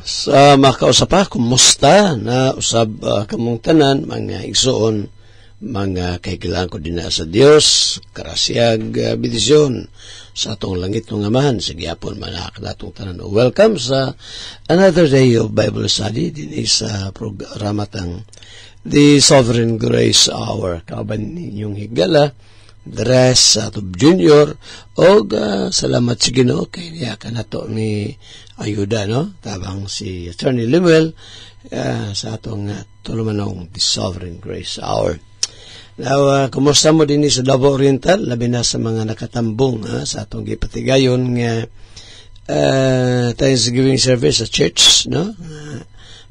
Sa makausapa, kumusta na usab kamong tanan, mga igsoon, mga kahikilaan ko din na sa Dios, karasiyag bidisyon sa atong langit ng amahan, sa gihapon manakadatong tanan. Welcome sa another day of Bible study, din sa programa tang The Sovereign Grace Hour. Kauban ninyong higala, Dres Atub Junior, o salamat sa Ginoo kay niya ka na to ni ayuda, no? Tabang si Attorney Lemuel sa atong tulumanong The Sovereign Grace Hour. Now, kumusta mo din sa Davao Oriental, labi na sa mga nakatambong sa atong gipatigayon nga Thanksgiving service sa church, no?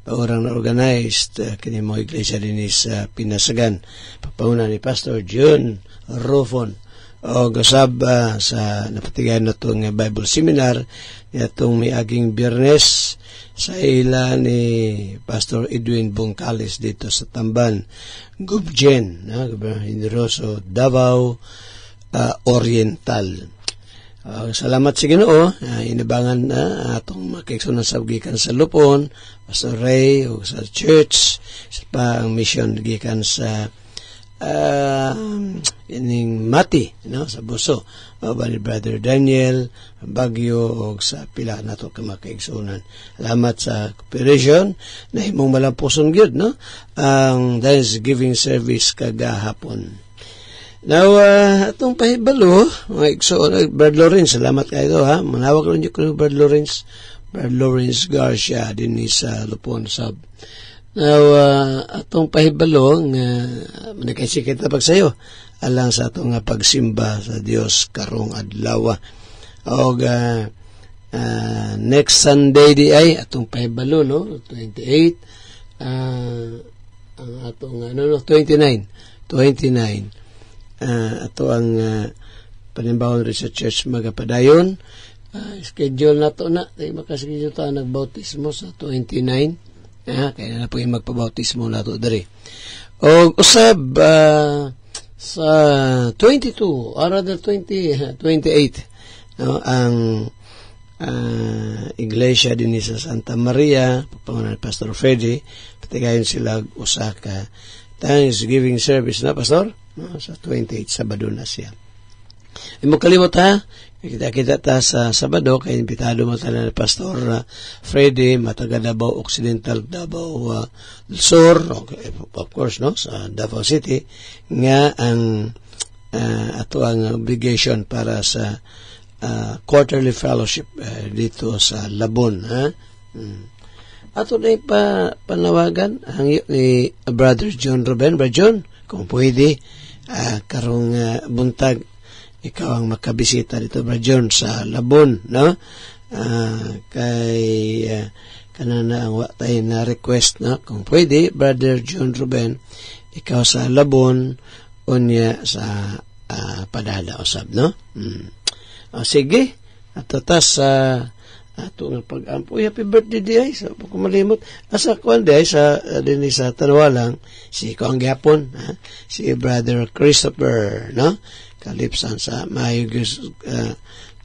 Paurang na-organized kini mo iglesia din sa Pinasagan. Papauna ni Pastor June Rufon o gasab sa napatigayon na itong Bible Seminar itong may aging Biyernes sa ila ni Pastor Edwin Bongkalis dito sa Tamban, Gubjen, Generoso, Davao Oriental. Salamat sa Ginoo, inabangan na atong makiksunan sa gikan sa Lupon, Pastor Ray o sa church, sa pang mission gikan sa ining Mati, no, sa Buso, ni Brother Daniel Bagyo o sa pila nato ka makaigsunan. Salamat sa cooperation na himong malampuson gyud, no, ang Thanksgiving service kagahapon. Now, atong pahibalo, mga igsuon, Brad Lawrence, salamat kayo, ha, manawag rin niyo ko Brad Lawrence Garcia din sa Lupon Sub. Now, atong pahibalo nga manakaisikit na pagsayo alang sa atong pagsimba sa Dios karong adlaw. O next Sunday di ay atong pahibalo, no, 28 ang atong 29 ato ang panimbawon rin sa church magapadayon. Schedule na to na makaschedule ta nagbautismo sa 29. Kaya na po yung magpabautismo na ito dari. O usab sa 22 or rather 28, no, ang iglesia din sa Santa Maria, papangunan ni Pastor Freddy, patigayon sila usa ka Thanksgiving service na, Pastor, no, sa 28 Sabado na siya. Imo kalimot, ha, kita ta sa Sabado kay impitado mo tanan ni Pastor Freddy mataga Davao Occidental, Davao Sur, of course, no, sa Davao City nga ang ato ang obligation para sa quarterly fellowship dito sa Labon, ha. Ato na panawagan ang ni Brother John Ruben. Brother John, kung pwede karong buntag ikaw ang makabisita dito, Brother John, sa Labon, no? Kay kanana ang watay na request, no? Kung pwede, Brother John Ruben, ikaw sa Labon, unya sa Padala usab, no? Sige, atatas sa ato nga pag-ampo. Happy birthday di ay, sa kumalimot. Asa kuan di ay, sa din sa Tanawalang, si Kuang Gapon, si Brother Christopher, no? Kalipsan sa mayugis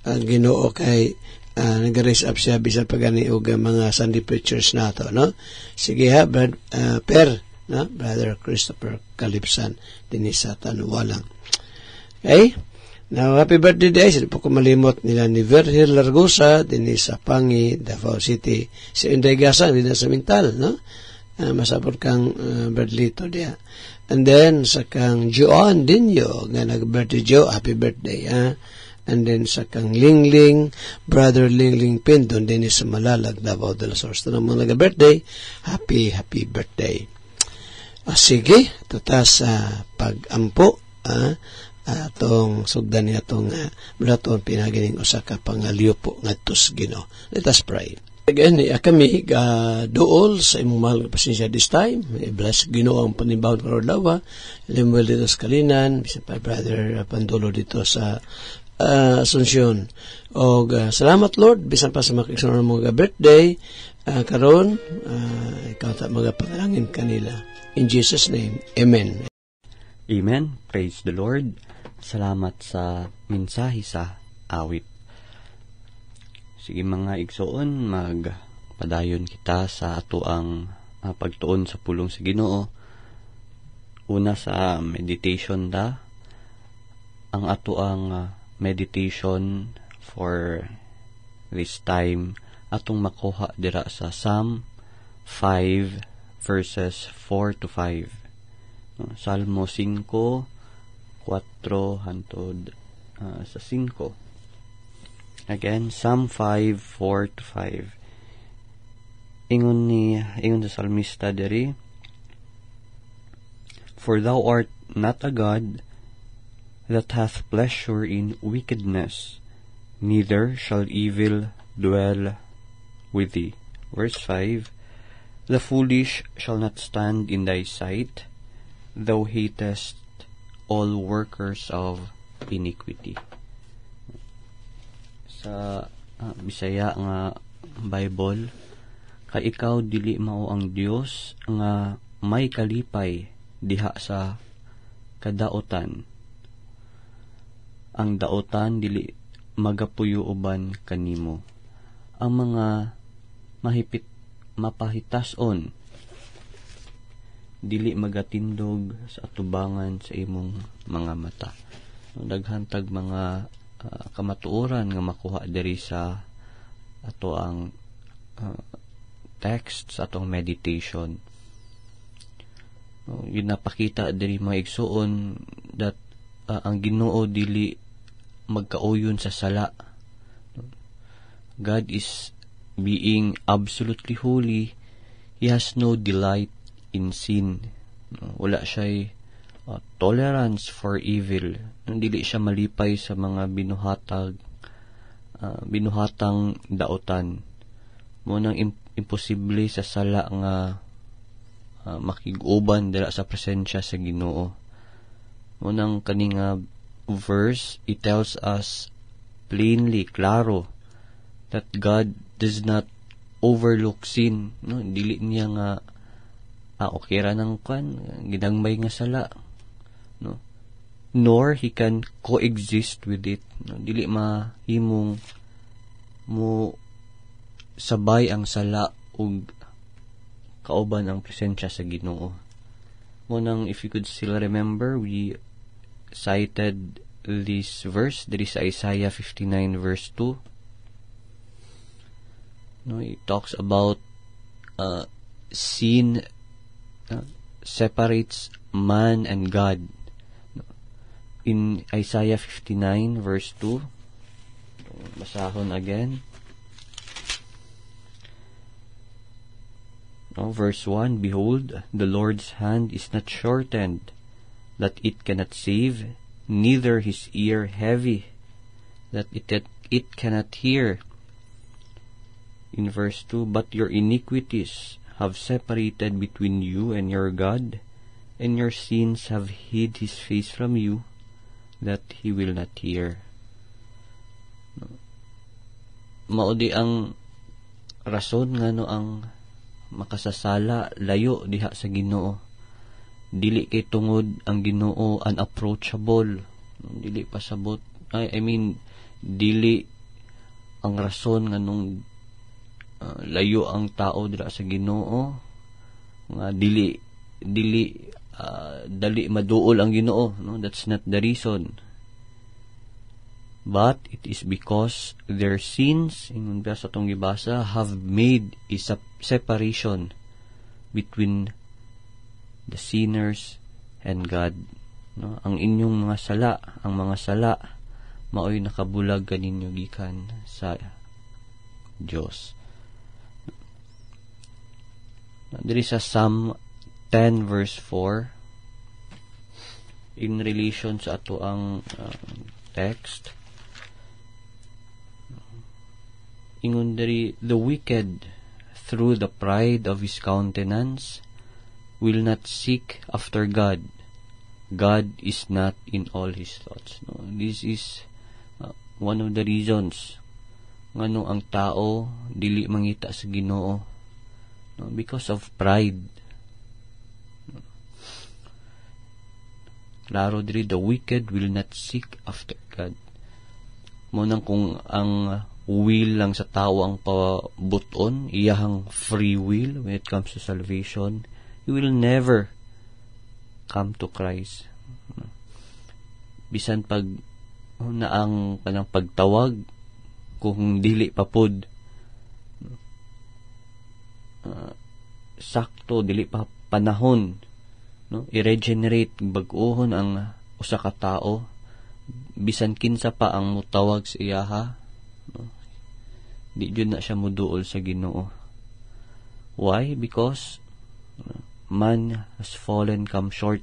ang Ginoo kay nag-raise up siya bisan pagani og mga Sunday preachers nato, no? Sige ha, Per, no? Brother Christopher Kalipsan din sa Tanawalang. Okay? Now, happy birthday day. Sila po kumalimot nila ni Virgil Largosa din sa Pangi, Davao City. Si Inday Gasan din sa Mintal, no? Masapot kang Bradlito dia. And then, sa kang Joan Dinyo, nga nag-birthday Joe, happy birthday, ha? And then, sa kang Lingling, Brother Lingling Pindon, din sa Malalag, Davao de la Source. Ito na mga nag-birthday, happy birthday. Sige, ito ta sa pag-ampo, atong sugdan niya atong mulaton pinagining usa ka pangalyo po ngadtos Ginoo. Let us pray. Again, kami duol sa imong mahal nga pasensya this time. I-bless Ginoo ang panimbaon karon dawa. Lemuel dito sa Kalinan, bisan pa Brother Pandulo dito sa Asunsyon. O salamat Lord, bisan pa sa makiksunod mga birthday karon, ikaw ta mga panalangin kanila. In Jesus' name, Amen. Amen. Praise the Lord. Salamat sa mensahe sa awit. Sige mga igsoon, mapadayon kita sa ato ang pagtuon sa pulong sa Ginoo. Una sa meditation ang ato ang meditation for this time atong makuha dira sa Psalm 5 verses 4 to 5. Salmo 5, 4 hantod sa 5. Again, Psalm 5, 4 to 5. Ingon sa salmista diri, For thou art not a God that hath pleasure in wickedness, neither shall evil dwell with thee. Verse 5, The foolish shall not stand in thy sight, thou hatest all workers of iniquity. Sa Bisaya nga Bible, ka ikaw dili mao ang Dios nga may kalipay diha sa kadaotan. Ang daotan dili magapuyo uban kanimo. Ang mga mapahitason dili magatindog sa atubangan sa imong mga mata. Daghantag mga kamatuoran nga makuha diri sa ato ang text sa atong meditation. Ginapakita diri mga igsuon that ang Ginoo dili magkauyon sa sala. God is being absolutely holy. He has no delight in sin. Wala siya'y tolerance for evil. Dili siya malipay sa mga binuhatang daotan. Munang imposible sa sala nga makig-uban dira sa presensya sa Ginoo. Munang kaninga verse, it tells us plainly, klaro, that God does not overlook sin. No, dili niya nga okay ra nang gidangmay nga sala. No, nor he can coexist with it. No, dili mahimong mo sabay ang sala ug kauban ang presensya sa Ginoo. Munang, if you could still remember, we cited this verse. There is Isaiah 59 verse 2. No, it talks about sin separates man and God. In Isaiah 59 verse 2, basahon again. Verse 1, Behold, the Lord's hand is not shortened, that it cannot save, neither his ear heavy, that it cannot hear. In verse 2, But your iniquities have separated between you and your God, and your sins have hid his face from you, that he will not hear. Maudi ang rason nga no ang makasasala layo diha sa Ginoo. Dili kay tungod ang Ginoo unapproachable, dili pasabot. Dili ang rason nga nung layo ang tao dira sa Ginoo, nga dili dali maduol ang Ginoo. No, that's not the reason. But it is because their sins, ingon ba sa tong gibasa, have made a separation between the sinners and God. No, ang inyong mga sala, maoy nakabulag kaninyo gikan sa Dios. Diri sa Psalm 10 verse 4, in relation sa ato ang text, ingon diri, the wicked through the pride of his countenance will not seek after God. God is not in all his thoughts. No, this is one of the reasons ngano ang tao dili mangita sa Ginoo. No, because of pride. Klaro diri, the wicked will not seek after God. Munang kung ang will lang sa tao ang pabuton, iyahang free will when it comes to salvation, you will never come to Christ. Bisan pag naang kanang pagtawag, kung dili pa pod sakto, dili pa panahon, no, i-regenerate bag-ohon ang usa ka tao, bisan kinsa pa ang mutawag sa iyaha, no, di jud na siya muduol sa Ginoo. Why? Because man has fallen, come short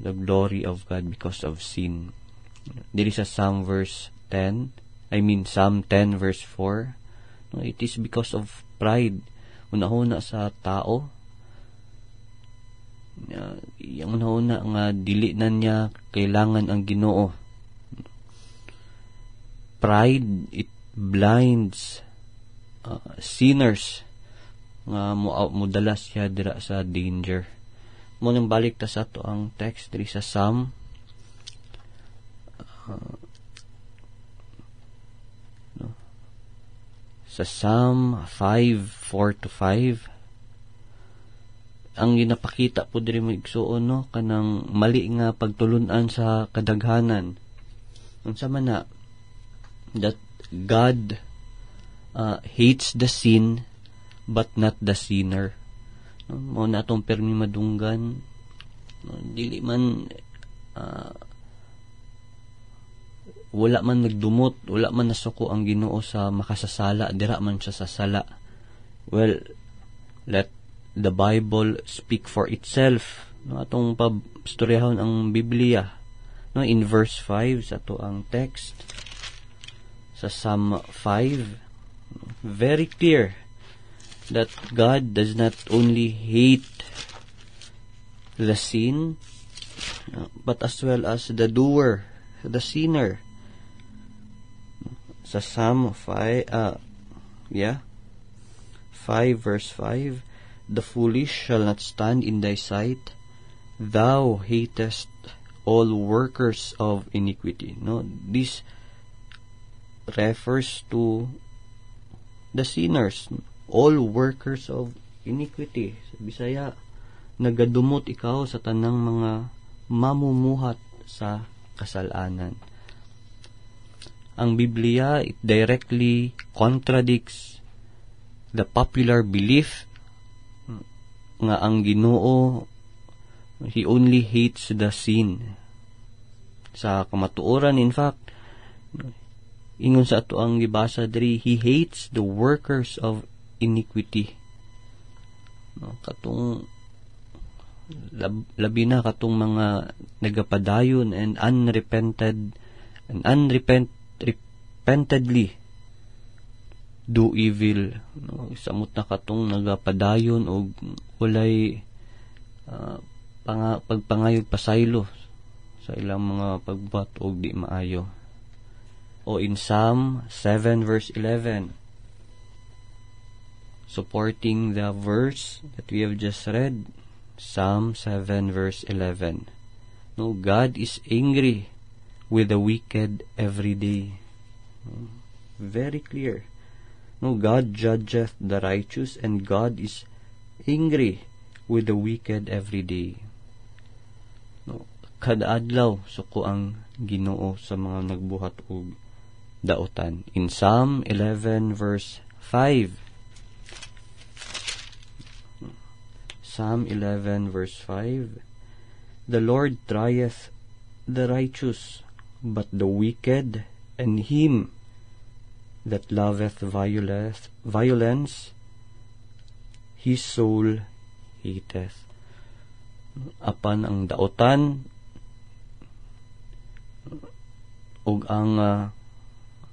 the glory of God because of sin. Diri sa Psalm 10 verse 4, no, it is because of pride. Una-una sa tao, yung una nga dili na niya kailangan ang Ginoo. Pride, it blinds sinners nga modalas siya dira sa danger. Mo nang balik ta sa to ang text diri sa Psalm sa Psalm 5:4-5, ang ginapakita po diri mo igsuon, no, kanang mali nga pagtulunan sa kadaghanan. Unsa man na, that God hates the sin but not the sinner. No, mo na atong permi madunggan, no, dili man wala man nagdumot, wala man nasuko ang Ginoo sa makasasala, dira man siya sa sala. Well, let the Bible speak for itself. No, atong pastoryahon ang Biblia. No, in verse 5 sa to ang text sa Psalm 5, very clear that God does not only hate the sin, but as well as the doer, the sinner. Sa Psalm 5 verse 5, the foolish shall not stand in thy sight, thou hatest all workers of iniquity. No, this refers to the sinners, all workers of iniquity. Sa Bisaya, nagadumot ikaw sa tanang mga mamumuhat sa kasalanan. Ang Biblia, it directly contradicts the popular belief nga ang Ginoo, He only hates the sin. Sa kamatuoran, in fact, ingon sa ato ang gibasa diri, He hates the workers of iniquity. No, katong labi na katong mga nagapadayon and unrepentedly do evil. No, samot na katong nagapadayon og walay pagpangayog pasaylo sa ilang mga pagbuhat og di maayo. O in Psalm 7 verse 11, supporting the verse that we have just read, Psalm 7 verse 11, no, God is angry with the wicked every day. Very clear. No, God judgeth the righteous, and God is angry with the wicked every day. No, kada adlaw suko ang Ginoo sa mga nagbuhat og daotan. In Psalm 11 verse 5, Psalm 11 verse 5, the Lord trieth the righteous, but the wicked and him that loveth violence, his soul hateth. Apan ang daotan ug ang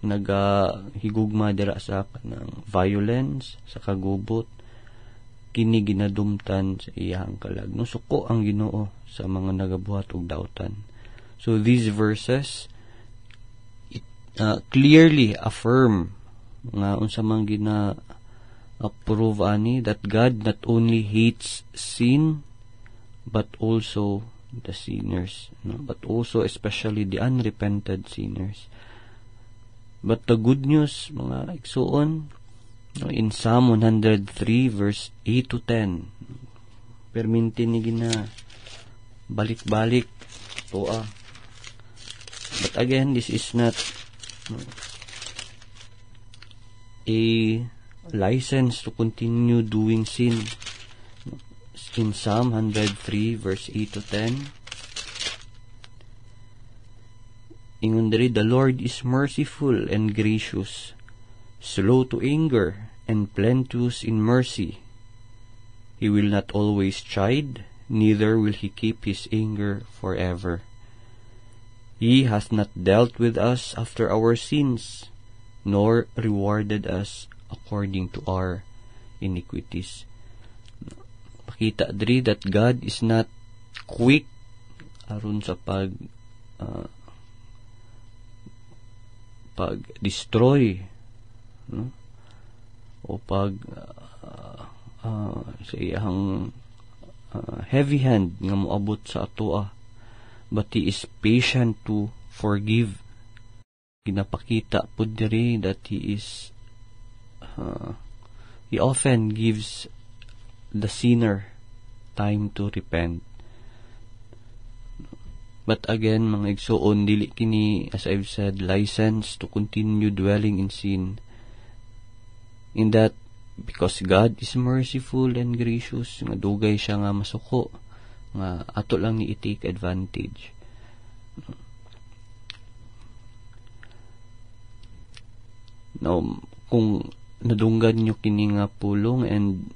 nagahigugma dira sa kanang violence, sa kagubot, kini ginadumtan sa iyang kalag. No, suko ang Ginoo sa mga nagabuhat og daotan. So these verses clearly affirm nga unsa man gina-approve ani that God not only hates sin but also the sinners, no? But also especially the unrepented sinners. But the good news, mga igsuon, in Psalm 103 verse 8 to 10, permintin ni gina balik-balik toa. But again, this is not a license to continue doing sin. In Psalm 103 verse 8 to 10, ingon diri, the Lord is merciful and gracious, slow to anger, and plenteous in mercy. He will not always chide, neither will he keep his anger forever. He hath not dealt with us after our sins, nor rewarded us according to our iniquities. Makita diri that God is not quick aron sa pag-destroy, no? O sa iyang heavy hand nga moabot sa atoa, but He is patient to forgive. Ginapakita po diri that He often gives the sinner time to repent. But again, mga igsoon, dili kini, as I've said, license to continue dwelling in sin. In that, because God is merciful and gracious, nga dugay siya nga masuko, nga ato lang ni i-take advantage. Now, kung nadunggan nyo kini nga pulong and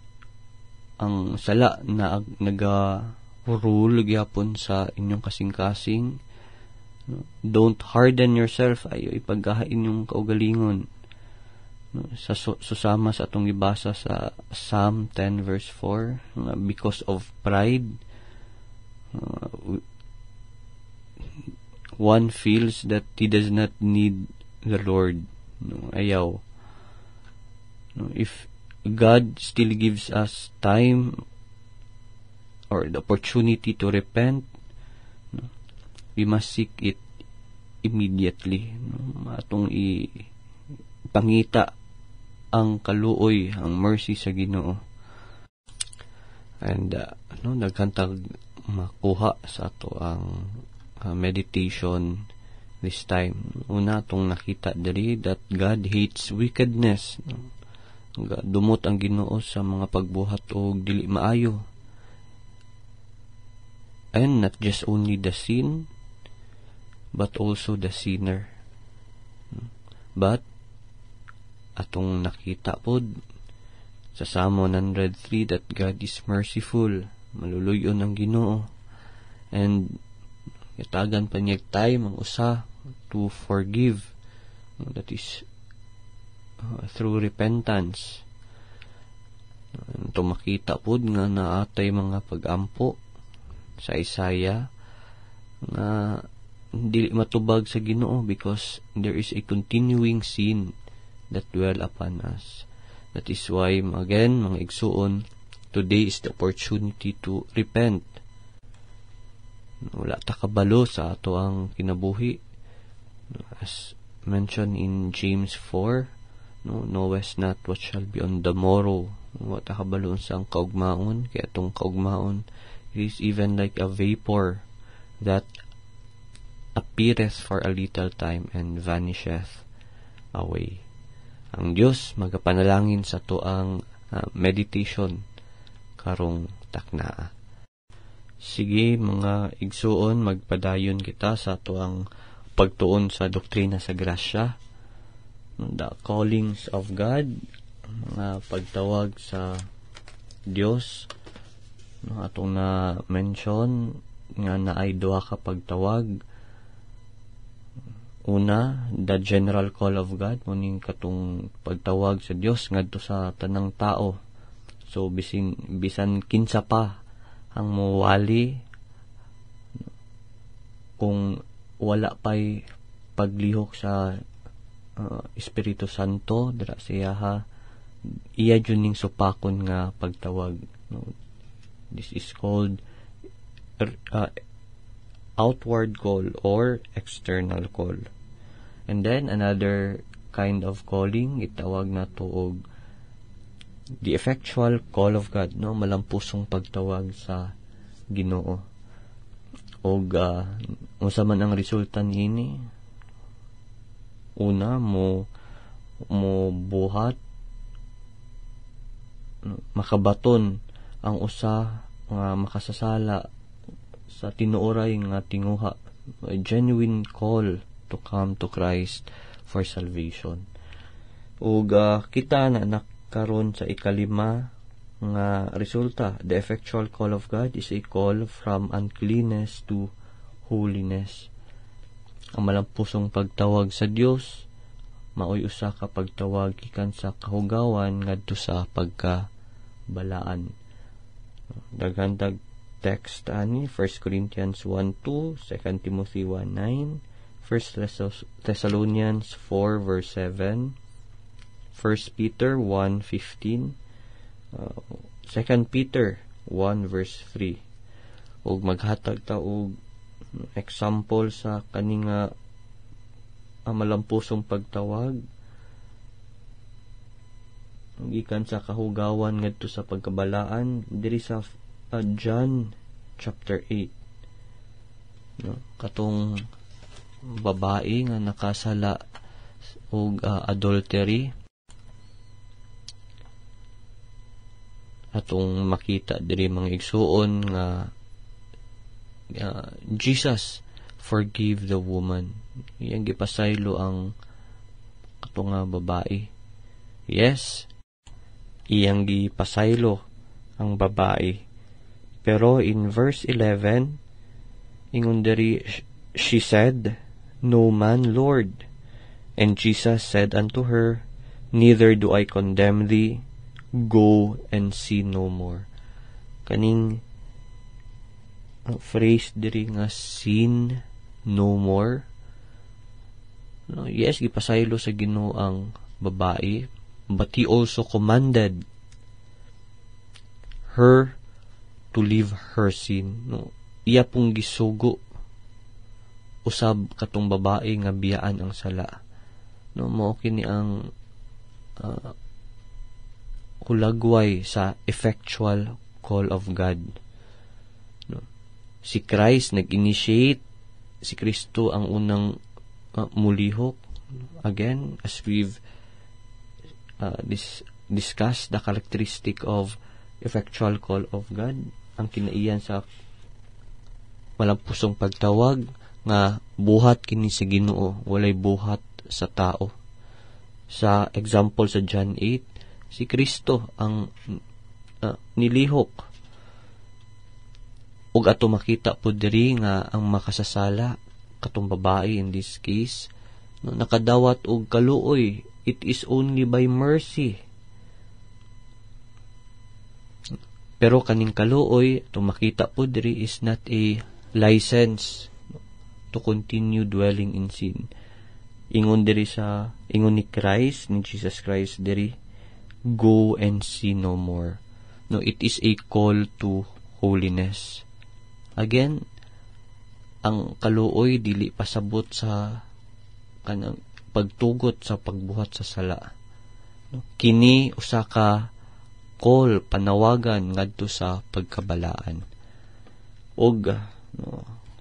ang sala na rule gyapon sa inyong kasing-kasing, don't harden yourself, ayo ipaggaha inyong kaugalingon. Susama sa atong ibasa sa Psalm 10 verse 4, because of pride, one feels that he does not need the Lord. Ayaw. If God still gives us time or the opportunity to repent, we must seek it immediately. Atong ipangita ang kaluoy, ang mercy sa Ginoo. And nagkantag makuha sa ato ang meditation this time. Una, atong nakita diri that God hates wickedness. Dumot ang Ginoo sa mga pagbuhat og dili maayo. And not just only the sin, but also the sinner. But atong nakita pod sa Psalm 103 that God is merciful, maluluyon ang Ginoo, and yatagan pa niya time ang usa to forgive, that is through repentance. Itong makita pod nga naatay mga pag-ampo sa Isaiah na dili matubag sa Ginoo because there is a continuing sin that dwell upon us. That is why, again, mga igsuon, today is the opportunity to repent. Wala ta kabalo sa ato ang kinabuhi. As mentioned in James 4, knowest not what shall be on the morrow. Wala ta kabalo sa ang kaugmaon, kaya itong kaugmaon, it is even like a vapor that appeareth for a little time and vanisheth away. Ang Diyos magapanalangin sa to ang meditation karong taknaa. Sige mga igsuon, magpadayon kita sa to ang pagtuon sa doktrina sa grasya, the callings of God, mga pagtawag sa Diyos. Atong na mention nga naay duha ka pagtawag. Una, the general call of God, muning katong pagtawag sa Dios ngadto sa tanang tao. So bisan kinsa pa ang mowali, kung wala pa'y paglihok sa Espiritu Santo dira siya, iya jud ning supakon nga pagtawag. This is called outward call or external call. And then another kind of calling, itawag na to og the effectual call of God, no? Malampusong pagtawag sa Ginoo. Og unsa man ang resulta niini? Una, mo buhat, makabaton ang usa nga makasasala sa tinuoray nga tinguha, a genuine call to come to Christ for salvation. Ug kita na nakaron sa ikalima nga resulta, the effectual call of God is a call from uncleanness to holiness. Ang malampusong pagtawag sa Dios maoy usa ka pagtawag gikan sa kahugawan ngadto sa pagkabalaan. Daghan text ani 1 Corinthians 1:2, 2 Timothy 1:9, 1 Thessalonians 4 verse 7, 1 Peter 1:15, 2 Peter 1 verse 3. Ug maghatag ta og example sa kaninga malampusong pagtawag gikan sa kahugawan ngadto sa pagkabalaan diri sa John chapter 8, no? Katong babae nga nakasala og adultery, atong makita diri mga igsuon nga Jesus forgive the woman. Iyang gipasaylo ang katong babae. Yes, iyang gipasaylo ang babae. Pero in verse 11, ingon diri, she said, "No man, Lord." And Jesus said unto her, "Neither do I condemn thee. Go and sin no more." Kaning phrase diri nga sin no more, no, yes, gipasaylo sa Ginoo ang babae, but he also commanded her to leave her sin, no. Iya pong gisugo usab katong babae nga biyaan ang sala, no. Mao kini ang hulagway sa effectual call of God, no. Si Christ nag-initiate, si Kristo ang unang mulihok. Again, as we've discussed the characteristic of effectual call of God, ang kinaiyan sa malampusong pagtawag nga buhat kini sa Ginoo, walay buhat sa tao. Sa example sa John 8, si Kristo ang nilihok. Ug ato makita po diri nga ang makasasala katong babae in this case, no, nakadawat og kaluoy. It is only by mercy. Pero kaning kaluoy, to makita po diri, is not a license to continue dwelling in sin. Ingon ni Christ, ni Jesus Christ diri, go and sin no more. No, it is a call to holiness. Again, ang kaluoy dili pasabot sa kanang pagtugot sa pagbuhat sa sala. No, kini usa ka call, panawagan ngadto sa pagkabalaan. Og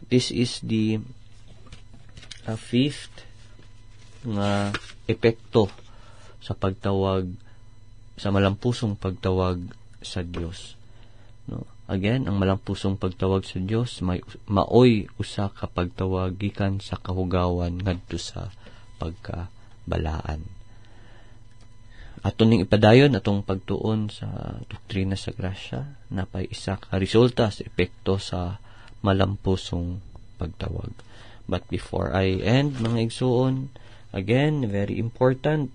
this is the fifth nga epekto sa pagtawag, sa malampusong pagtawag sa Dios. No, again, ang malampusong pagtawag sa Dios maoy usa ka pagtawag gikan sa kahugawan ngadto sa pagkabalaan. Ato ning ipadayon atong pagtuon sa doktrina sa grasya, napay isa ka resulta sa epekto sa malampusong pagtawag. But before I end, mga igsuon, again, very important,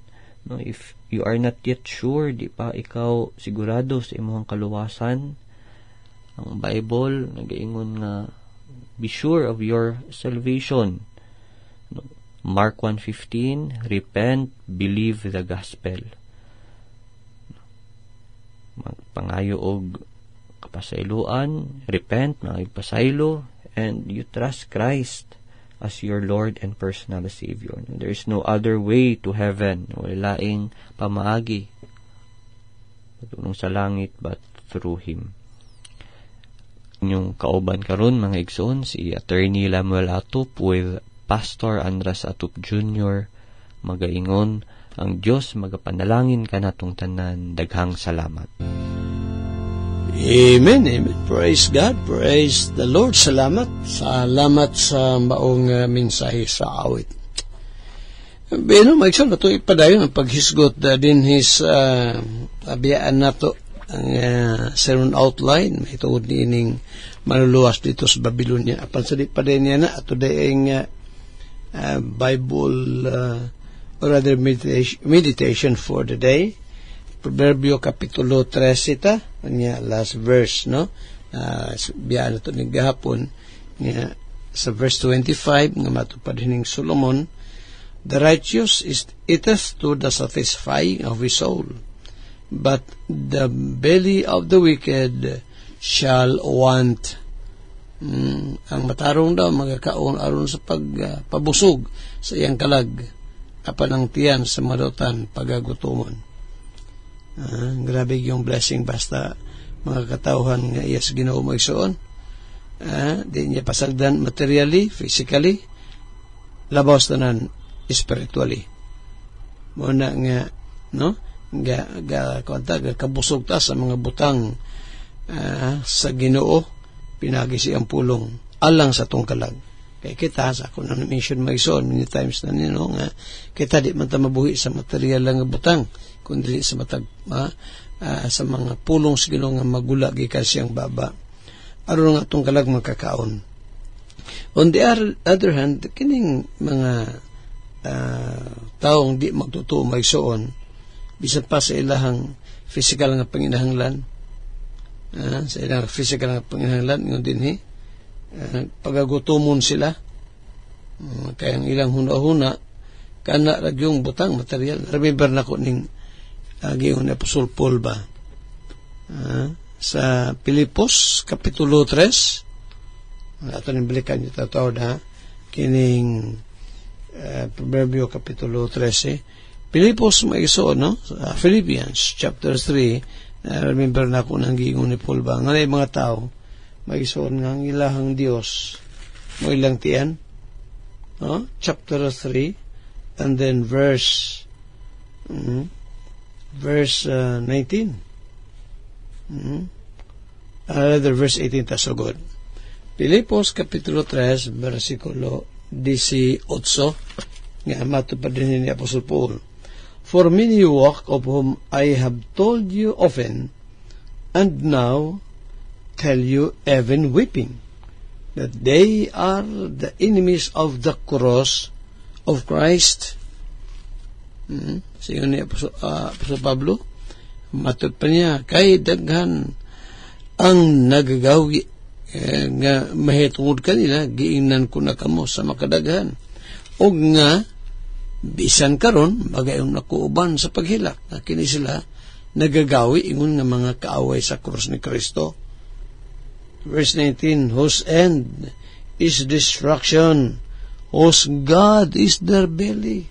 no, if you are not yet sure, di pa ikaw sigurado sa imong kaluwasan, ang Bible nagaingon nga be sure of your salvation. No, Mark 1:15, repent, believe the gospel. Magpangayo og kapasayloan, repent, magpasaylo, and you trust Christ as your Lord and personal Savior. There is no other way to heaven. Wala laing pamaagi patulong sa langit but through Him. Inyong kauban karon mga igsoon, si Attorney Lamuel Atup with Pastor Andras Atup Jr. Magaingon, ang Diyos magapanalangin ka natong tanan. Daghang salamat. Amen, amen. Praise God, praise the Lord. Salamat sa maong mensahe sa awit. Bino, maigsoon na ito ipadayon ang paghisgot din his abiyaan na to ang sermon outline. May tuod niining maluluwas dito sa Babylonia. Apan sa di pa din niya na ato dayang Bible or rather meditation for the day. Proverbio Kapitulo 13 ita, niya last verse, no? Biyaan na ito ni gahapon, niya sa verse 25, nga matupad hining Solomon, the righteous eateth to the satisfying of his soul, but the belly of the wicked shall want. Ang matarong daw, magkakaon aron sa pagpabusog sa iyang kalag, apan ang tiyan sa madotan pagagutumon. Grabe yung blessing basta mga katawhan nga iyas Ginoo magsuon. Di niya pasagdan materially, physically, labaw tanan spiritually. Muna nga, no? Kabusog ta sa mga butang sa Ginoo, pinagi siyang pulong alang sa tong kalag. Kaya kita, sa ako na mention magsuon many times na nino nga, kita di man ta mabuhi sa material lang nga butang, kundi sa matag sa mga pulong sa Ginoo nga magula gikan siyang baba aron nga atong kalag makakaon. On the other hand, kining mga taong di magtutuo magsuon bisan pa sa ilahang physical nga panginahanglan, sa ilahang physical nga panginahanglan ngon dinhi pagagutomon sila, kaya ang ilang huna-huna kana ragyong butang material. Remember na ko ning giyon ni Apostol Paul ba sa Pilipos Kapitulo 3, ato ning balikan yung tatawad kining Proverbio Kapitulo 13, Pilipos maiso, no? Philippians chapter 3, remember na ko nang giyon ni Paul ba nga mga tao maisoon nga ang ilahang Dios mo ilang tiyan, no? Chapter 3 and then verse 19. Rather verse 18 tasugod. Pilipos Kapitulo 3 versikulo 18 nga matupad din ni Apostol Paul. For many walk of whom I have told you often, and now tell you even weeping, that they are the enemies of the cross of Christ. Siya ni Apostol Pablo, matod pa niya, kay daghan ang nagagawi nga mahitungod kanila, giingnan ko na kamo sa makadaghan. O nga, bisan karon magayon na kuuban sa paghilak, na kini sila nagagawi ingon nga mga kaaway sa krus ni Kristo. Verse 19, whose end is destruction, whose God is their belly,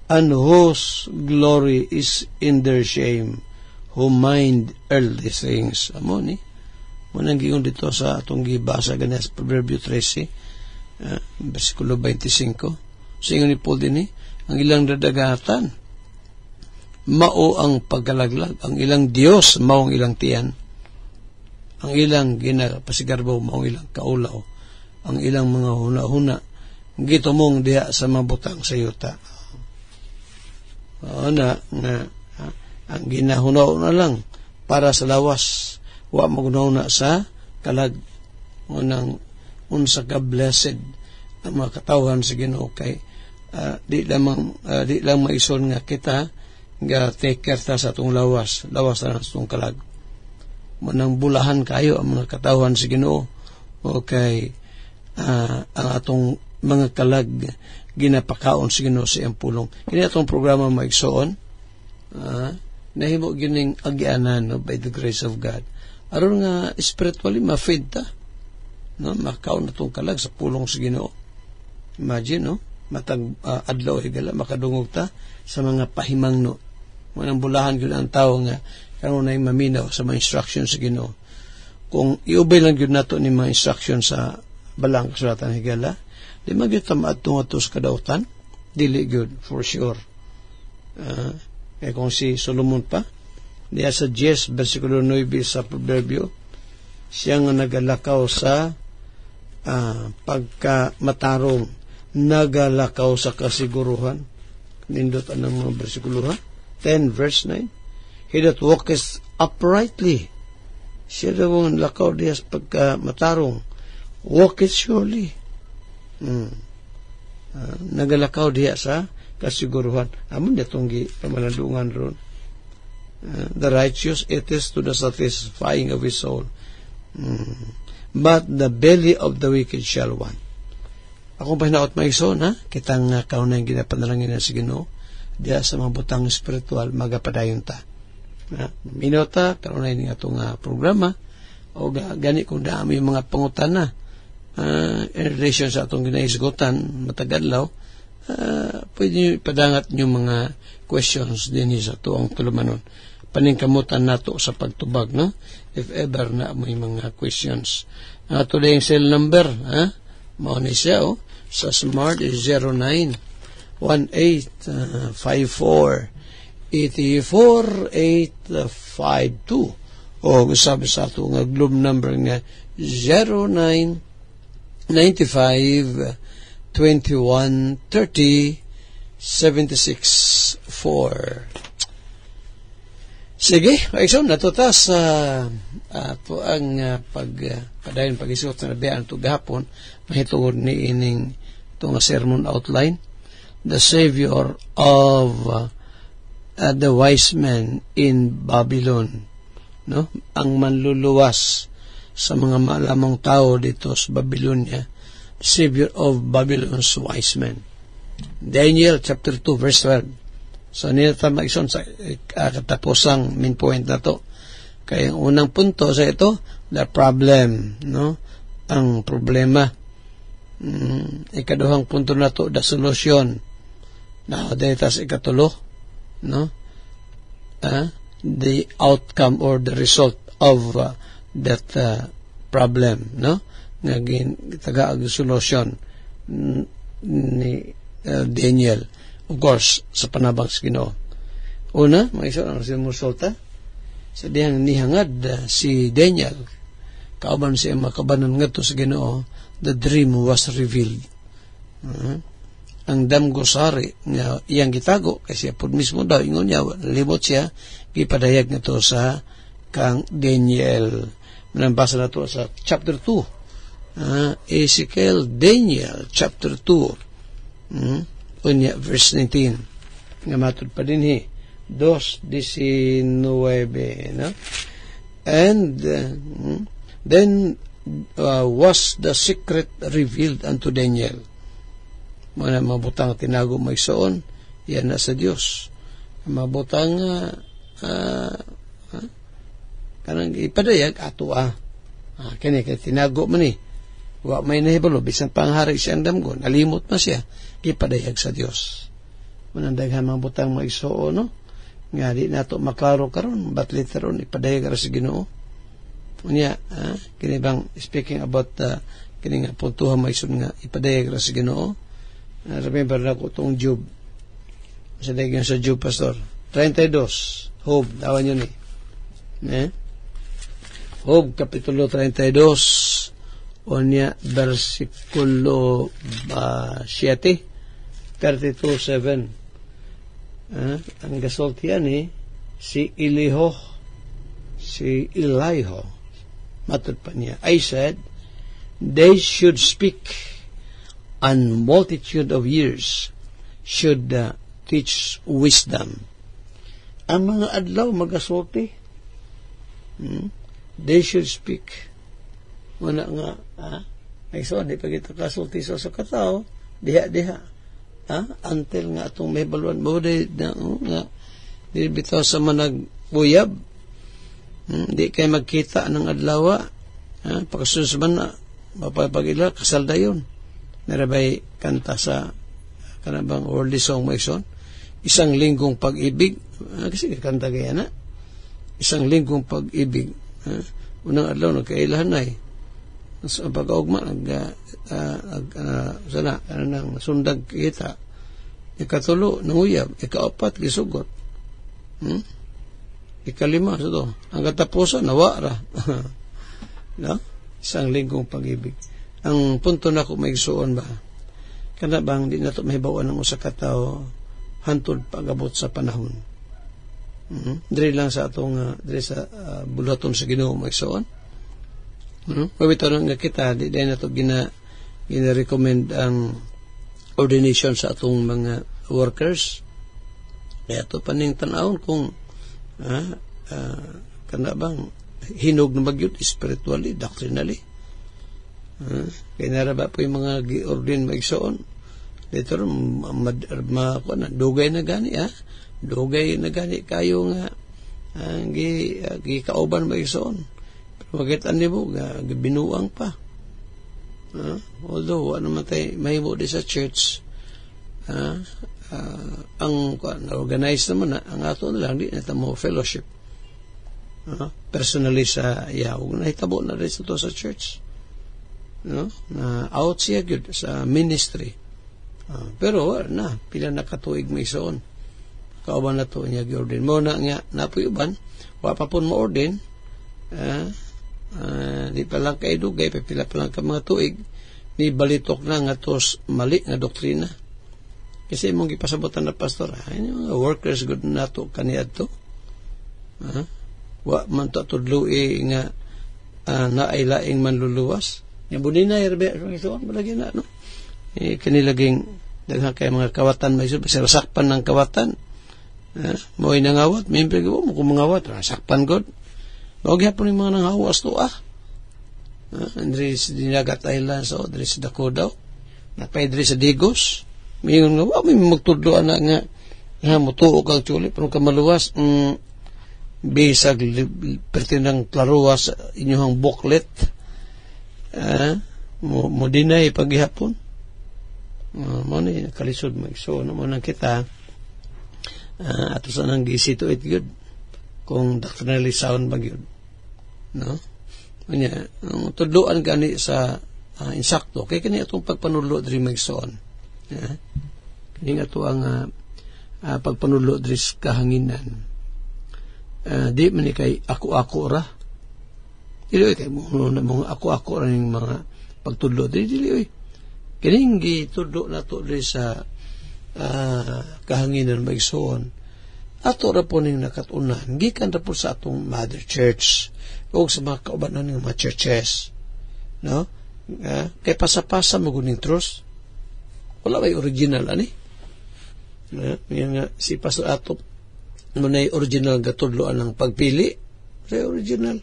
and whose glory is in their shame, who mind earthly things. Amo ni munang giyon dito sa atong gibasa ganas Proverbio 13 versikulo 25. Singon ni Paul din ang ilang dadagatan mao ang pagkalaglag, ang ilang Dios mao ang ilang tiyan, ang ilang ginapasigarbaw mao ang ilang kaulaw, ang ilang mga huna-huna gitumong diha sa mabutang sa yuta. Na ang ginahunaw na lang para sa lawas, wa magunaw sa kalag. Unsa ka blessed ang mga katawhan sa Ginoo kay di lang maison nga kita nga take care ta sa atong lawas na sa atong kalag. Manang bulahan kayo ang mga katawhan sa Ginoo, okay, ang atong mga kalag ginapakaon sa Ginoo sa iyang pulong. Kini atong programa maigsoon, nahimo gining agianan, no, by the grace of God. Aron nga spiritually ma-feed ta. no, makaw na itong kalag sa pulong sa Ginoo. Imagine, no, matag adlaw higala makadungog ta sa mga pahimangno. Manang bulahan gyud ang tawo nga karon nay maminaw sa mga instruction sa Ginoo. Kung iubay lang gyud nato ni mga instruction sa balang kasulatan higala, di magyud ta maadtong ato sa kadautan, dili gyud for sure. Kung si Solomon pa diya sa 10 versikulo 9 sa Proverbio, siya nga nagalakaw sa pagkamatarong, nagalakaw sa kasiguruhan. Nindot anong mga versikulo 10 verse 9, he that walketh uprightly, siya daw ang lakaw diya sa pagkamatarong, walketh surely. Nagalakaw diya sa kasiguruhan. Amon ditong pamalandungan ron. The righteous it is to the satisfying of his soul, but the belly of the wicked shall want. Akong pahinaot maison, kitang kaunay ginapanalangin na si Ginoo diya sa mga butang spiritual magapadayon ta. Minota kaunay ni atong programa o gani kung dami mga pangutana in relation sa atong ginaisgutan matagadlaw, pwede nyo ipadangat nyo mga questions din sa tuong tulumanon. Paningkamutan nato sa pagtubag, no? If ever na may mga questions. Today yung cell number, mauna siya, sa Smart is 0918-54-84-852. O sabi sa ito nga globe number nga 0995-21-30-76-4. Sige, Aison, natutas po ang padayon pag-isot na nabiyaan ito gahapon, mahitungod ni ining itong sermon outline, the Savior of the wise men in Babylon, no? Ang manluluwas sa mga malamang tao dito sa Babylonia, the Savior of Babylon's wise men. Daniel chapter 2 verse 12. So, nilata mag-ison sa katapusang main point na to. Kaya ang unang punto sa ito, the problem, no? Ang problema. Ikaduhang punto na to, the solution. Now, dahil tas ikatulo, no? The outcome or the result of that problem, no? Ngagin, tagaag solution ni Daniel. Of course, sa panabang sa Ginoo. Una, mga isa, ang resulta, sa diyang nihangad si Daniel, kauban siya makabanan nga to sa Ginoo, the dream was revealed. Ang damgosari nga iyang gitago, kasi po mismo daw, ingon niya, libot siya, ipadayag na to sa kang Daniel. Manambasa na to sa chapter 2. Ezekiel, Daniel, chapter 2. Unya, verse 19. Nga matod pa din 2:19, no? And then was the secret revealed unto Daniel. Mga mabutang tinago may soon, yan na sa Diyos. Mabutang kanang ipadayag ato kani tinago man ni. Wa may nahibalo, bisan panghari siya ang damgo, nalimot na siya, ipadayag sa Diyos. Manandaghan mga butang mga isoo, no? Nga di nato maklaro karon, but later on, ipadayag ra sa Ginoo. Unya, kini bang, speaking about, kini nga puntuhan mga isoo nga, ipadayag ra sa Ginoo. Remember na ko itong Job. Sa dagyan sa Job, Pastor. 32, Job, tawan yun Job, kapitulo 32, Onya, versikulo 7, 32:7. Ang gasoltian si Eliho, matod pa niya. I said, they should speak, and multitude of years should teach wisdom. Ang mga adlaw magasulti, they should speak. Muna nga, ay so, di pa kita kasulti sa katao, diha. Until nga itong may baluan mo, di bitaw sa manag-uyab, di kayo magkita ng adlawa, pagkasunod man na, mapapagila, kasal dayon. Narabay kanta sa kanabang worldly song maison. Isang linggong pag-ibig. Kasi kanta kaya na. Isang linggong pag-ibig. Unang adlaw, nagkailahan na Sa pag-augma, sana, nang sundag kita. Ikatulo, nanguyab. Ikaapat, gisugot. Ikalima, so to. Ang katapusan, nawara. No? Isang linggong pag-ibig. Ang punto na ko may suon ba? Kana bang di na ito mahibawan ng usa ka tawo hantod pag-abot sa panahon. Diri lang sa atong diri sa bulaton sa Ginoo may suon. Pabito nga kita di na ito gina-recommend ang ordination sa atong mga workers. Kaya ito paning tanawon kung kana bang hinog na magyud spiritually, doctrinally. Kaya naraba po yung mga gi-ordin maigsoon. Dito dugay na gani dugay na gani kayo nga gi-kauban maigsoon. Pero magitan niyo binuang pa. Although ano matay mahimo di sa church ang organize naman ang ato na lang di na mo fellowship personally sa huwag na hitabo na rin ito sa church na out siya good sa ministry pero na pila nakatuig may soon kauban na to niya gi-ordin mo na nga napuyuban wapapon mo ordin di pa lang kay dugay pila pa lang ka mga tuig ni balitok na nga tos mali nga doktrina kasi mong gipasabotan na pastor mga workers good na to kaniyad to wa man to tudloi nga naaylaing manluluwas yang bunina yerbe so balagi na no kanilaging daghang kay mga kawatan may subsir sakpan ng kawatan mo'y nangawat miyempre mo kung mangawat sakpan god wag yapon yung mga nangawas to Andri sa Dinagat Island so Andri sa Dakodaw napay sa Digos mayon nga may magtudloan na nga mutuo kang chuli pero kamaluwas bisag pertinang klaruwas inyong booklet mo dinay paghihapon mo ni kalisod magso mo nang kita ato sa nang gisito it good kung doctrinally sound ba yun no kanya tudloan gani sa insakto kay kani atong pagpanudlo diri magsoon kini ato ang pagpanudlo diri kahanginan di man kay ako ra dili kay mga ako ra ning mga pagtudlo dili kining gitudlo nato diri sa kahanginan magsoon ato ra po ning nakatunan gikan ra po sa atong mother church o sa mga kaubanan ng mga churches no kay pasapasa mo guning trust wala may original ani nga si Pastor Atop mo na original gatudloan ng pagpili sa original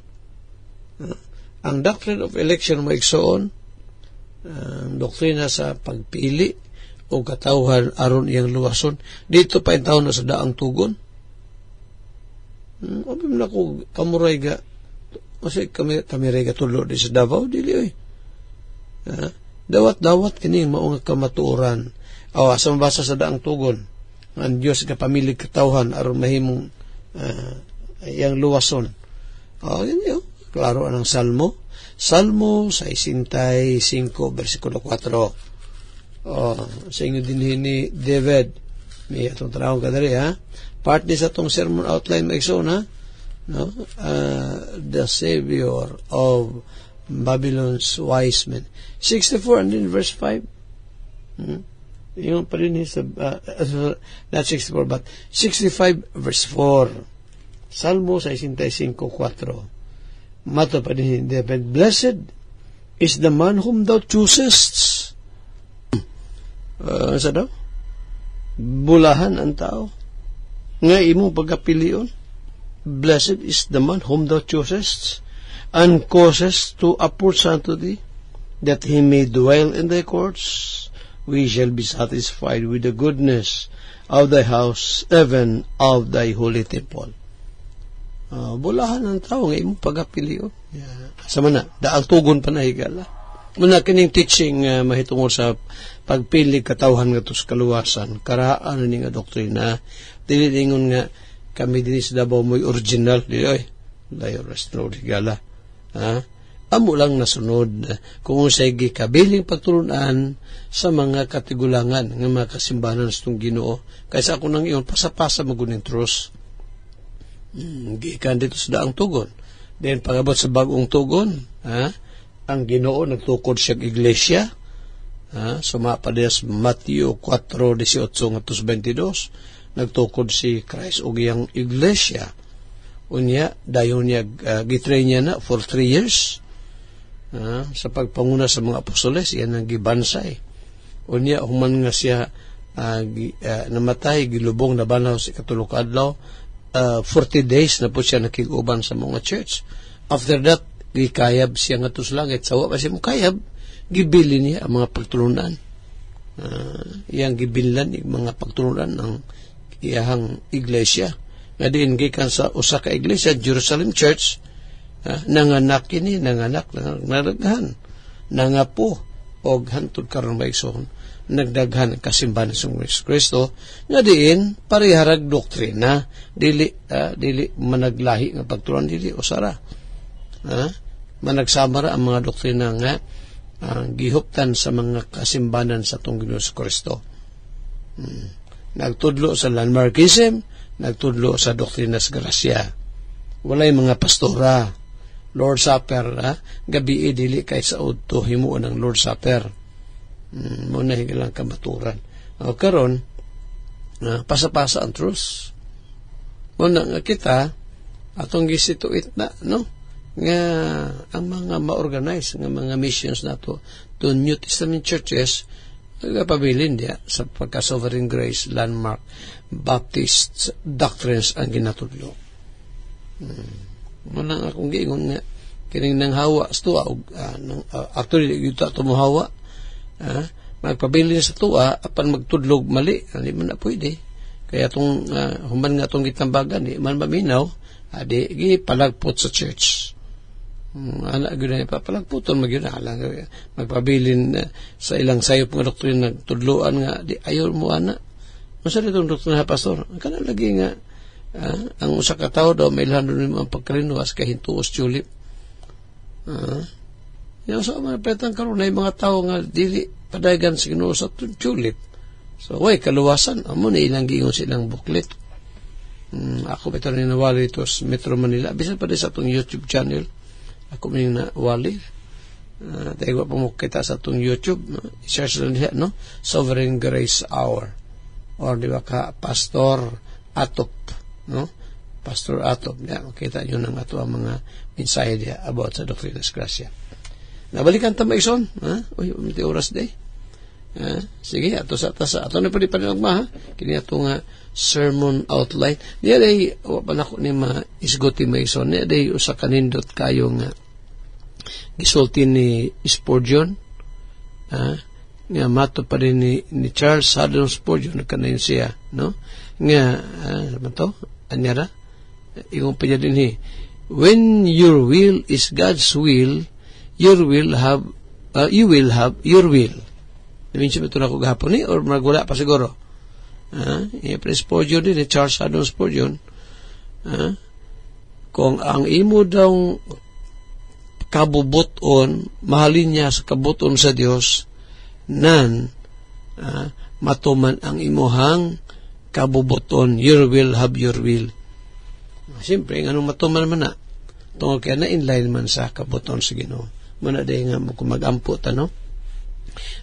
ang doctrine of election maigsoon ang doktrina sa pagpili o katawhan aron iyang luwason dito pa intaw na sa daang tugon obim na ko kamuray ga kasi kami ray gatudlo di sa Davao dili dawat kini mao nga kamatuoran asa mabasa sa daang tugon ang Diyos ka pamilig katawhan aron mahimong iyang luwason yun yun klaro anang Salmo 65 versikulo 4 sa inyo din ni David may atong tanawang kadari part ni sa itong sermon outline maigsoon no? The Savior of Babylon's wise men 64 and then verse 5 yung pa rin sa not 64 but 65 verse 4 Salmo 65:4 mato pa din David blessed is the man whom thou choosest sa daw bulahan ang tao nga imong pagkapilion blessed is the man whom thou choosest and causest to approach unto thee that he may dwell in thy courts we shall be satisfied with the goodness of thy house even of thy holy temple bulahan ang tao nga imong pagapili sa mana daal tugon pa na higala Muna kining teaching mahitungod sa pagpili katawhan nga tos kaluwasan, karaan ni nga doktrina, dili ningon nga kami din sa Davao mo'y original, dili ay, layo restro, higala. Amo lang nasunod kung sa'y gikabiling pagtulunan sa mga katigulangan ng mga kasimbanan sa itong Ginoo. Kaysa ako nang iyon, pasapasa maguning trus. Gikan dito sa daang tugon. Then pagabot sa bagong tugon, ang Ginoo nagtukod siya iglesia. Sumapa diya sa Matthew 4:18-22, nagtukod si Christ og iyang iglesia. Unya, dayon niya gitrain niya na for 3 years. Sa pagpanguna sa mga apostoles, yan ang gibansay. Unya, human nga siya namatay, gilubong na banaw si katulog adlaw, 40 days na po siya nakiguban sa mga church. After that, gikayab siya nga to sa langit. Sawa pa siya mo kayab, gibili niya ang mga pagtulunan. Iyang gibilan yung mga pagtulunan ng iyahang iglesia. Nga din, gikan sa usa ka iglesia, Jerusalem Church, nanganak ini, nanganak, nagdaghan, nangapo, o hantod karon maigsoon, nagdaghan ang kasimbahan sa Kristo, nga diin, pariharag doktrina, dili managlahi nga pagturuan, dili usara. Managsamara ang mga doktrina nga gihuptan sa mga kasimbahan sa itong Ginoo sa Kristo. Nagtudlo sa landmarkism, nagtudlo sa doktrina sa grasya. Walay mga pastora, Lord Supper, gabi dili kay sa udto himuon ng Lord Supper. Muna higalang kamaturan. Karon, pasapasa ang truth. Muna nga kita, atong gisituit na, no? Nga ang mga ma-organize, nga mga missions na to New Testament churches, pabilin diya sa pagka-sovereign grace, landmark, Baptist doctrines ang ginatudlo. Muna nga akong giingon nga kining nang hawa sa tuwa actually yuta tumuhawa magpabili sa tuwa apan magtudlog mali hindi man na pwede kaya itong human nga itong gitambagan di man maminaw di gipalagpot sa church anak gina papalagputon magyunalang magpabilin sa ilang sayop nga doktrina nagtudloan nga di ayaw mo ana masali itong doktrina pastor kana lagi nga ang usa ka tawo daw may ilhan doon ang pagkalinuwas kay hintuos tulip. Yung sa mga petang karon na mga tawo nga dili padagan sa Ginoo sa tulip. So way kaluwasan amo na ilang giingon silang buklet. Ako beto ni nawali ito sa Metro Manila bisan pa sa atong YouTube channel. Ako man na wali. Tayo pa mo kita sa atong YouTube, search lang diha no, Sovereign Grace Hour. Or di ba ka Pastor Atop, no? Pastor Atop, makita nyo ng ato ang mga mensahe dia about sa Doctrina sa Grasya. Nabalikan ta maison, uy, umiti oras day. Sige, ato sa tasa, ato na pa di panagma, kini ato nga sermon outline. Niya day, wapan ako ni maisgoti maison, niya day usa kanindot kayo nga gisulti ni Spurgeon, nga mato pa rin ni Charles Haddon Spurgeon, nagkanayon siya, no? Nga, naman to, anyara, yung pa din when your will is God's will, you will have your will. Namin siya ito na ko gahapon or magwala pa siguro. Spurgeon din, Charles Haddon Spurgeon, kung ang imo daw kabubuton, mahalin niya sa kabuton sa Dios, nan matuman ang imuhang kabubuton, your will have your will. Siyempre, anong matuman man na, tungkol kaya na inline man sa kabuton sa Ginoo. Muna day nga mag-ampo no?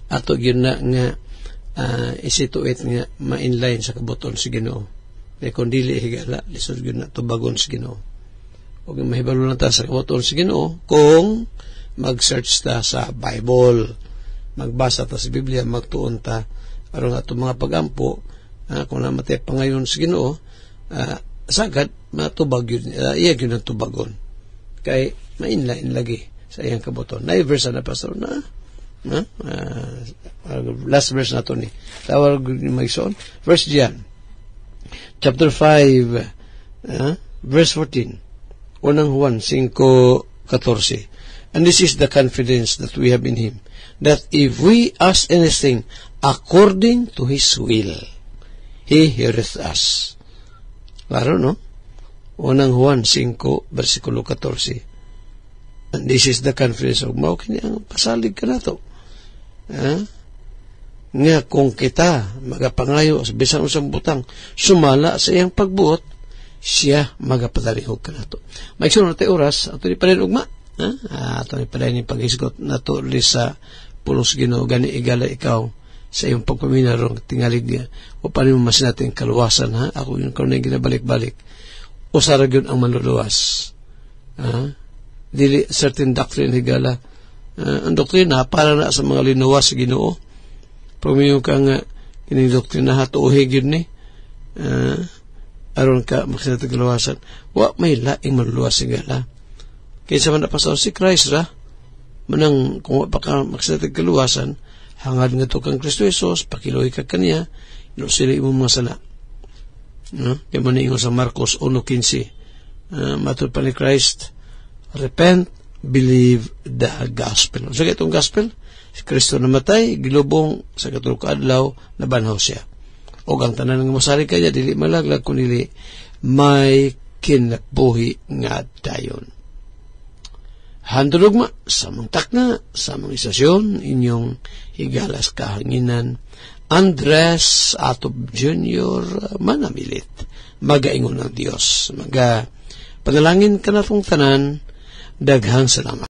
Ato yun na nga isituit nga ma-inline sa kabuton sa Ginoo. Kaya kung dili higala, lisod yun na tubagon sa Ginoo. Huwag mahibalo lang ta sa kabuton sa Ginoo kung mag-search ta sa Bible, magbasa ta sa Biblia, magtuon ta aron ato mga pagampo, kung namatay pa ngayon sa Ginoo, sagad matubag yun, iyag yun ang tubagon. Kay mainlain lagi sa iyang kabuton. Na-verse na pastor na, last verse na ito ni. Tawag ni Magson. Verse John, chapter 5, verse 14. Unang Juan 5:14. And this is the confidence that we have in Him, that if we ask anything according to His will, He heareth us. Klaro, no? Unang Juan 5, versikulo 14. And this is the confidence of mao kini ang pasalig ka na to. Nga kung kita magapangayo sa bisan usang butang, sumala sa iyang pagbuot, siya magapadalihog ka na to. May sunod tayo oras, ato ni palin ugma. Ato ni palin yung pag-isgot na to sa pulos Ginoo, gani igala ikaw sa iyong pagpaminarong tingalig niya. O paano mo mas natin kaluwasan, ha? Ako yung karoon na ginabalik-balik. O sarag yun ang manluluwas. Dili certain doctrine higala. Ang doktrina para na sa mga linuwas sa Ginoo. Pumiyo ka nga kining doktrina hatuuhig yun ni. Aron ka maksinatag kaluwasan. Wa may laing manluluwas higala. Kaysa man napasaw si Christ ra, manang kung wa pa ka maksinatag kaluwasan, hangad nga to kang Kristo Jesus, pakiloy ka kaniya, inusili mo mga sala. Kaya mo na ingon sa Marcos 1:15. Matod pa ni Christ, repent, believe the gospel. So, itong gospel, si Kristo namatay, gilubong sa katulog adlaw, nabanhaw siya. O ang tanan ng masari kanya, dili malaglag, kunili may kinabuhi nga dayon. Handulog ma, samang takna, samang isasyon, inyong higalas kahanginan, Andres Atob Jr. Manamilit, magaingon ng Diyos, panalangin ka na tong tanan, daghang salamat.